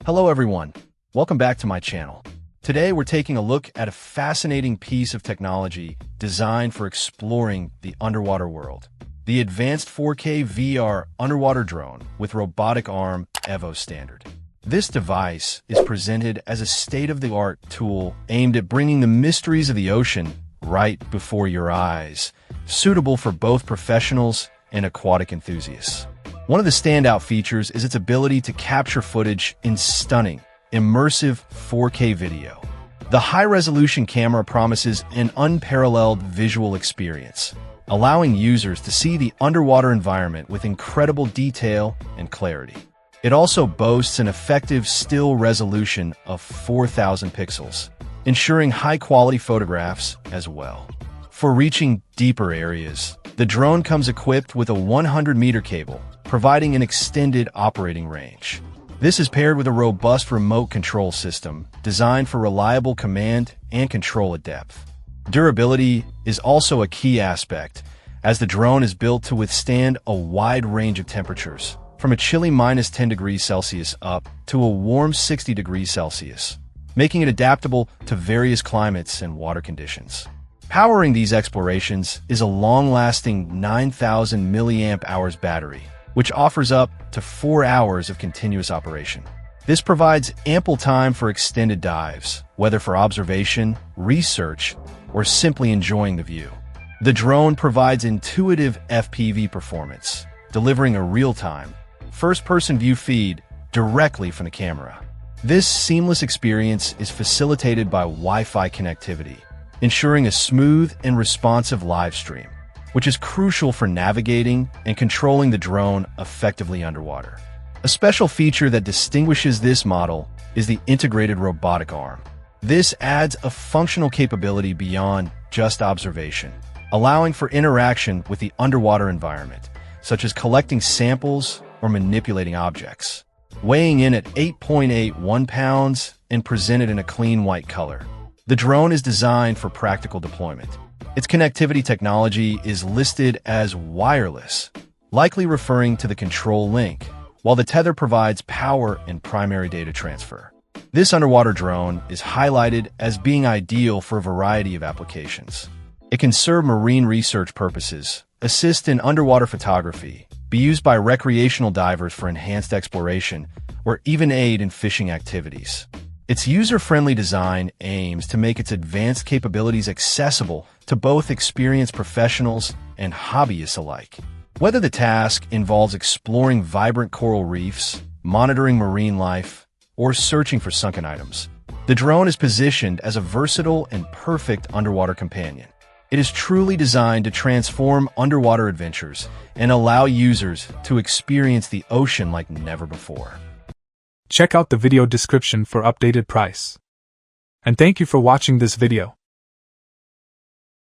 Hello everyone, welcome back to my channel. Today we're taking a look at a fascinating piece of technology designed for exploring the underwater world. The Advanced 4K VR Underwater Drone with Robotic Arm EVO Standard. This device is presented as a state-of-the-art tool aimed at bringing the mysteries of the ocean right before your eyes, suitable for both professionals and aquatic enthusiasts. One of the standout features is its ability to capture footage in stunning, immersive 4K video. The high-resolution camera promises an unparalleled visual experience, allowing users to see the underwater environment with incredible detail and clarity. It also boasts an effective still resolution of 4,000 pixels, ensuring high-quality photographs as well. For reaching deeper areas, the drone comes equipped with a 100-meter cable, providing an extended operating range. This is paired with a robust remote control system designed for reliable command and control at depth. Durability is also a key aspect, as the drone is built to withstand a wide range of temperatures, from a chilly -10 degrees Celsius up to a warm 60 degrees Celsius, making it adaptable to various climates and water conditions. Powering these explorations is a long-lasting 9,000 mAh battery, which offers up to 4 hours of continuous operation. This provides ample time for extended dives, whether for observation, research, or simply enjoying the view. The drone provides intuitive FPV performance, delivering a real-time, first-person view feed directly from the camera. This seamless experience is facilitated by Wi-Fi connectivity, ensuring a smooth and responsive live stream, which is crucial for navigating and controlling the drone effectively underwater. A special feature that distinguishes this model is the integrated robotic arm. This adds a functional capability beyond just observation, allowing for interaction with the underwater environment, such as collecting samples or manipulating objects. Weighing in at 8.81 pounds and presented in a clean white color, the drone is designed for practical deployment. Its connectivity technology is listed as wireless, likely referring to the control link, while the tether provides power and primary data transfer. This underwater drone is highlighted as being ideal for a variety of applications. It can serve marine research purposes, assist in underwater photography, be used by recreational divers for enhanced exploration, or even aid in fishing activities. Its user-friendly design aims to make its advanced capabilities accessible to both experienced professionals and hobbyists alike. Whether the task involves exploring vibrant coral reefs, monitoring marine life, or searching for sunken items, the drone is positioned as a versatile and perfect underwater companion. It is truly designed to transform underwater adventures and allow users to experience the ocean like never before. Check out the video description for updated price. And thank you for watching this video.